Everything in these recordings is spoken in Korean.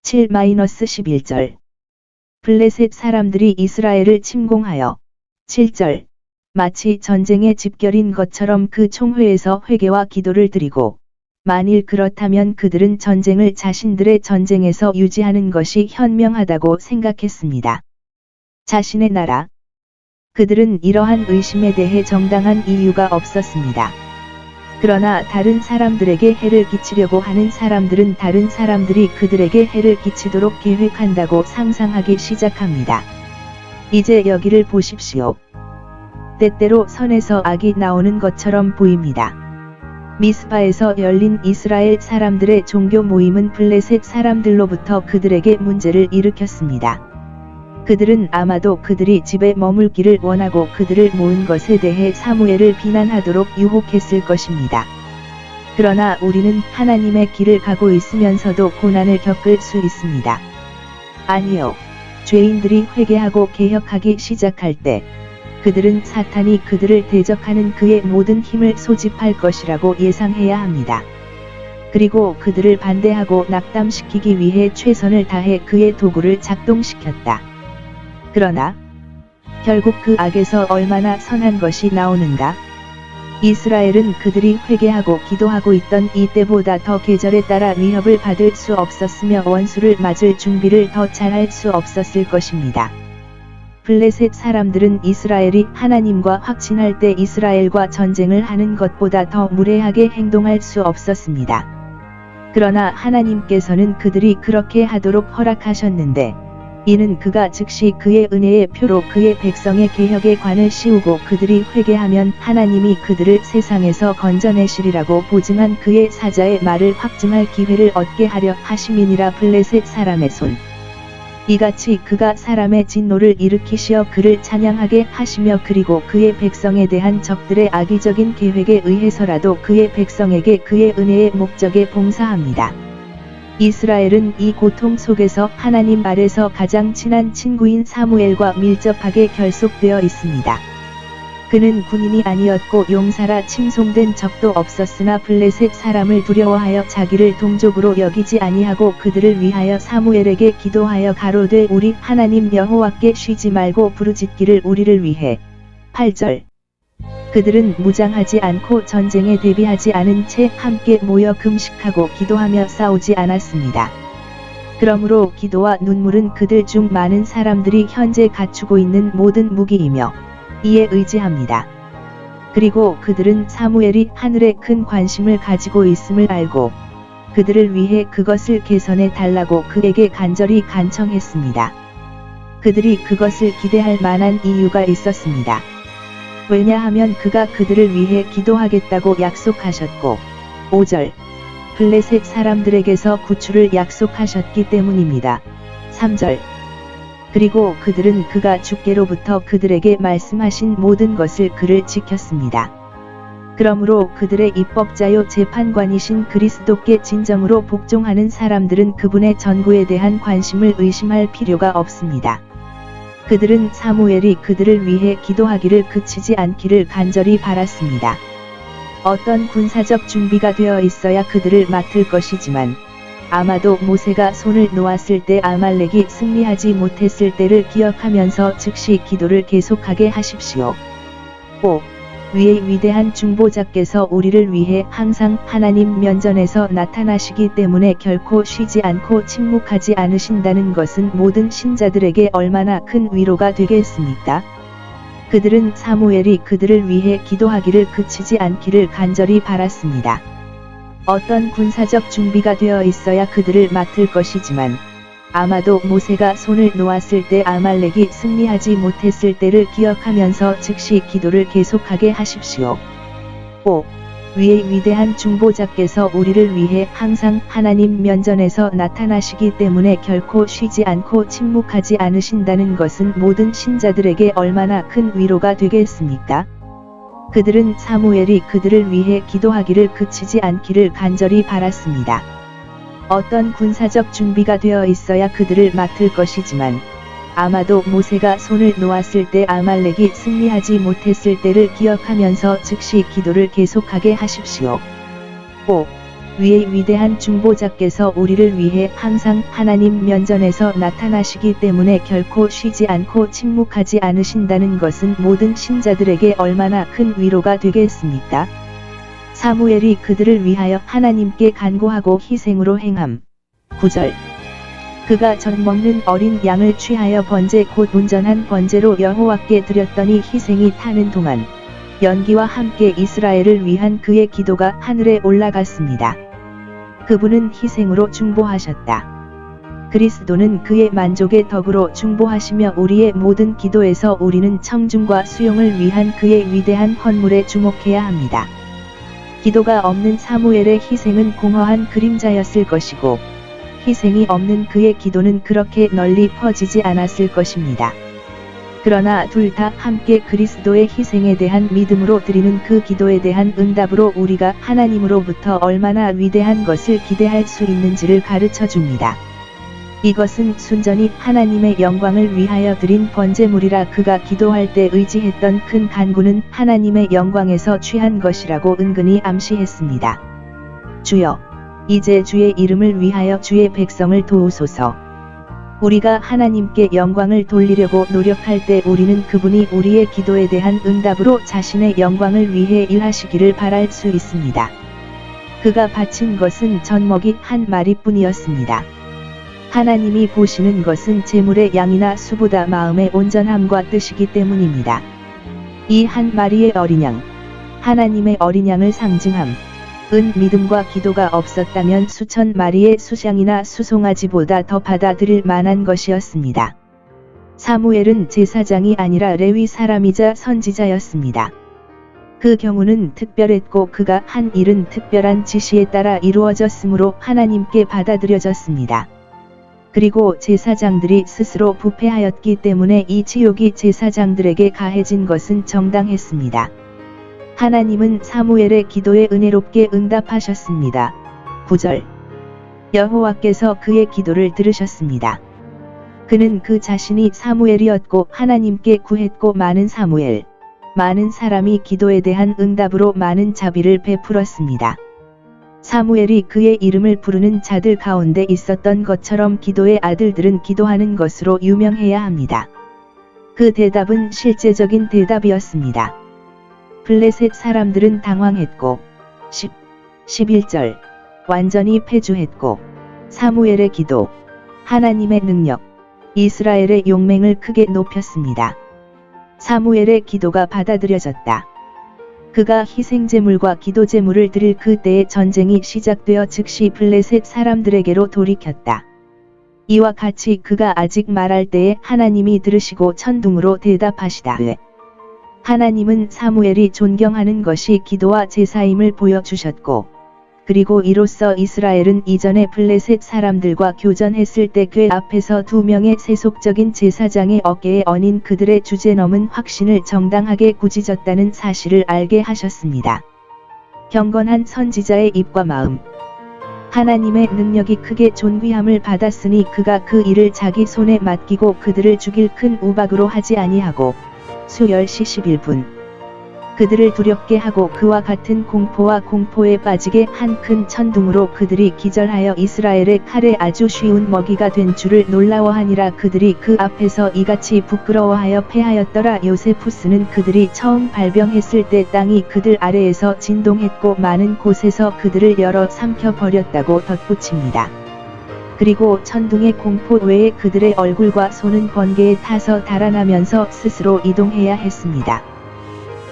7-11절. 블레셋 사람들이 이스라엘을 침공하여 7절. 마치 전쟁의 집결인 것처럼 그 총회에서 회개와 기도를 드리고, 만일 그렇다면 그들은 전쟁을 자신들의 전쟁에서 유지하는 것이 현명하다고 생각했습니다. 자신의 나라. 그들은 이러한 의심에 대해 정당한 이유가 없었습니다. 그러나 다른 사람들에게 해를 끼치려고 하는 사람들은 다른 사람들이 그들에게 해를 끼치도록 계획한다고 상상하기 시작합니다. 이제 여기를 보십시오. 때때로 선에서 악이 나오는 것처럼 보입니다. 미스바에서 열린 이스라엘 사람들의 종교 모임은 블레셋 사람들로부터 그들에게 문제를 일으켰습니다. 그들은 아마도 그들이 집에 머물기를 원하고 그들을 모은 것에 대해 사무엘을 비난하도록 유혹했을 것입니다. 그러나 우리는 하나님의 길을 가고 있으면서도 고난을 겪을 수 있습니다. 아니요. 죄인들이 회개하고 개혁하기 시작할 때 그들은 사탄이 그들을 대적하는 그의 모든 힘을 소집할 것이라고 예상해야 합니다. 그리고 그들을 반대하고 낙담시키기 위해 최선을 다해 그의 도구를 작동시켰다. 그러나 결국 그 악에서 얼마나 선한 것이 나오는가? 이스라엘은 그들이 회개하고 기도하고 있던 이때보다 더 계절에 따라 위협을 받을 수 없었으며 원수를 맞을 준비를 더 잘할 수 없었을 것입니다. 블레셋 사람들은 이스라엘이 하나님과 확신할 때 이스라엘과 전쟁을 하는 것보다 더 무례하게 행동할 수 없었습니다. 그러나 하나님께서는 그들이 그렇게 하도록 허락하셨는데, 이는 그가 즉시 그의 은혜의 표로 그의 백성의 개혁의 관을 씌우고 그들이 회개하면 하나님이 그들을 세상에서 건져내시리라고 보증한 그의 사자의 말을 확증할 기회를 얻게 하려 하심이니라. 블레셋 사람의 손. 이같이 그가 사람의 진노를 일으키시어 그를 찬양하게 하시며 그리고 그의 백성에 대한 적들의 악의적인 계획에 의해서라도 그의 백성에게 그의 은혜의 목적에 봉사합니다. 이스라엘은 이 고통 속에서 하나님 아래서 가장 친한 친구인 사무엘과 밀접하게 결속되어 있습니다. 그는 군인이 아니었고 용사라 칭송된 적도 없었으나 블레셋 사람을 두려워하여 자기를 동족으로 여기지 아니하고 그들을 위하여 사무엘에게 기도하여 가로되 우리 하나님 여호와께 쉬지 말고 부르짖기를 우리를 위해. 8절. 그들은 무장하지 않고 전쟁에 대비하지 않은 채 함께 모여 금식하고 기도하며 싸우지 않았습니다. 그러므로 기도와 눈물은 그들 중 많은 사람들이 현재 갖추고 있는 모든 무기이며 이에 의지합니다. 그리고 그들은 사무엘이 하늘에 큰 관심을 가지고 있음을 알고 그들을 위해 그것을 개선해 달라고 그에게 간절히 간청했습니다. 그들이 그것을 기대할 만한 이유가 있었습니다. 왜냐하면 그가 그들을 위해 기도하겠다고 약속하셨고 5절. 블레셋 사람들에게서 구출을 약속하셨기 때문입니다. 3절. 그리고 그들은 그가 주께로부터 그들에게 말씀하신 모든 것을 그를 지켰습니다. 그러므로 그들의 입법자요 재판관이신 그리스도께 진정으로 복종하는 사람들은 그분의 전구에 대한 관심을 의심할 필요가 없습니다. 그들은 사무엘이 그들을 위해 기도하기를 그치지 않기를 간절히 바랐습니다. 어떤 군사적 준비가 되어 있어야 그들을 맡을 것이지만 아마도 모세가 손을 놓았을 때 아말렉이 승리하지 못했을 때를 기억하면서 즉시 기도를 계속하게 하십시오. 5. 위의 위대한 중보자께서 우리를 위해 항상 하나님 면전에서 나타나시기 때문에 결코 쉬지 않고 침묵하지 않으신다는 것은 모든 신자들에게 얼마나 큰 위로가 되겠습니까? 그들은 사무엘이 그들을 위해 기도하기를 그치지 않기를 간절히 바랐습니다. 어떤 군사적 준비가 되어 있어야 그들을 맡을 것이지만 아마도 모세가 손을 놓았을 때 아말렉이 승리하지 못했을 때를 기억하면서 즉시 기도를 계속하게 하십시오. 5. 위의 위대한 중보자께서 우리를 위해 항상 하나님 면전에서 나타나시기 때문에 결코 쉬지 않고 침묵하지 않으신다는 것은 모든 신자들에게 얼마나 큰 위로가 되겠습니까? 그들은 사무엘이 그들을 위해 기도하기를 그치지 않기를 간절히 바랐습니다. 어떤 군사적 준비가 되어 있어야 그들을 맡을 것이지만 아마도 모세가 손을 놓았을 때 아말렉이 승리하지 못했을 때를 기억하면서 즉시 기도를 계속하게 하십시오. 5. 위의 위대한 중보자께서 우리를 위해 항상 하나님 면전에서 나타나시기 때문에 결코 쉬지 않고 침묵하지 않으신다는 것은 모든 신자들에게 얼마나 큰 위로가 되겠습니까? 사무엘이 그들을 위하여 하나님께 간구하고 희생으로 행함. 9절. 그가 젖 먹는 어린 양을 취하여 번제 곧 온전한 번제로 여호와께 드렸더니 희생이 타는 동안 연기와 함께 이스라엘을 위한 그의 기도가 하늘에 올라갔습니다. 그분은 희생으로 중보하셨다. 그리스도는 그의 만족의 덕으로 중보하시며 우리의 모든 기도에서 우리는 청중과 수용을 위한 그의 위대한 헌물에 주목해야 합니다. 기도가 없는 사무엘의 희생은 공허한 그림자였을 것이고 희생이 없는 그의 기도는 그렇게 널리 퍼지지 않았을 것입니다. 그러나 둘 다 함께 그리스도의 희생에 대한 믿음으로 드리는 그 기도에 대한 응답으로 우리가 하나님으로부터 얼마나 위대한 것을 기대할 수 있는지를 가르쳐 줍니다. 이것은 순전히 하나님의 영광을 위하여 드린 번제물이라 그가 기도할 때 의지했던 큰 간구는 하나님의 영광에서 취한 것이라고 은근히 암시했습니다. 주여, 이제 주의 이름을 위하여 주의 백성을 도우소서. 우리가 하나님께 영광을 돌리려고 노력할 때 우리는 그분이 우리의 기도에 대한 응답으로 자신의 영광을 위해 일하시기를 바랄 수 있습니다. 그가 바친 것은 젖먹이 한 마리뿐이었습니다. 하나님이 보시는 것은 제물의 양이나 수보다 마음의 온전함과 뜻이기 때문입니다. 이 한 마리의 어린 양, 하나님의 어린 양을 상징함. 은 믿음과 기도가 없었다면 수천 마리의 수양이나 수송아지보다 더 받아들일 만한 것이었습니다. 사무엘은 제사장이 아니라 레위 사람이자 선지자였습니다. 그 경우는 특별했고 그가 한 일은 특별한 지시에 따라 이루어졌으므로 하나님께 받아들여졌습니다. 그리고 제사장들이 스스로 부패하였기 때문에 이 지옥이 제사장들에게 가해진 것은 정당했습니다. 하나님은 사무엘의 기도에 은혜롭게 응답하셨습니다. 9절. 여호와께서 그의 기도를 들으셨습니다. 그는 그 자신이 사무엘이었고 하나님께 구했고 많은 사람이 기도에 대한 응답으로 많은 자비를 베풀었습니다. 사무엘이 그의 이름을 부르는 자들 가운데 있었던 것처럼 기도의 아들들은 기도하는 것으로 유명해야 합니다. 그 대답은 실제적인 대답이었습니다. 블레셋 사람들은 당황했고 11절 완전히 패주했고 사무엘의 기도, 하나님의 능력, 이스라엘의 용맹을 크게 높였습니다. 사무엘의 기도가 받아들여졌다. 그가 희생제물과 기도제물을 드릴 그때에 전쟁이 시작되어 즉시 블레셋 사람들에게로 돌이켰다. 이와 같이 그가 아직 말할 때에 하나님이 들으시고 천둥으로 대답하시다. 하나님은 사무엘이 존경하는 것이 기도와 제사임을 보여주셨고, 그리고 이로써 이스라엘은 이전에 블레셋 사람들과 교전했을 때 궤 앞에서 2명의 세속적인 제사장의 어깨에 얹인 그들의 주제넘은 확신을 정당하게 꾸짖었다는 사실을 알게 하셨습니다. 경건한 선지자의 입과 마음. 하나님의 능력이 크게 존귀함을 받았으니 그가 그 일을 자기 손에 맡기고 그들을 죽일 큰 우박으로 하지 아니하고 수 10시 11분 그들을 두렵게 하고 그와 같은 공포와 공포에 빠지게 한 큰 천둥으로 그들이 기절하여 이스라엘의 칼에 아주 쉬운 먹이가 된 줄을 놀라워하니라. 그들이 그 앞에서 이같이 부끄러워하여 패하였더라. 요세푸스는 그들이 처음 발병했을 때 땅이 그들 아래에서 진동했고 많은 곳에서 그들을 열어 삼켜버렸다고 덧붙입니다. 그리고 천둥의 공포 외에 그들의 얼굴과 손은 번개에 타서 달아나면서 스스로 이동해야 했습니다.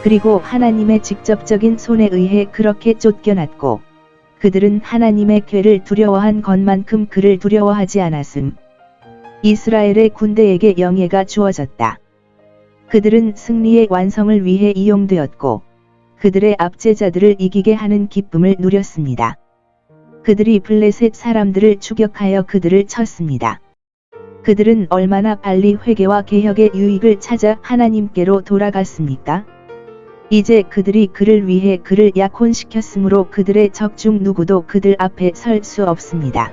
그리고 하나님의 직접적인 손에 의해 그렇게 쫓겨났고, 그들은 하나님의 궤를 두려워한 것만큼 그를 두려워하지 않았음. 이스라엘의 군대에게 영예가 주어졌다. 그들은 승리의 완성을 위해 이용되었고, 그들의 압제자들을 이기게 하는 기쁨을 누렸습니다. 그들이 블레셋 사람들을 추격하여 그들을 쳤습니다. 그들은 얼마나 빨리 회개와 개혁의 유익을 찾아 하나님께로 돌아갔습니까? 이제 그들이 그를 위해 그를 약혼시켰으므로 그들의 적 중 누구도 그들 앞에 설 수 없습니다.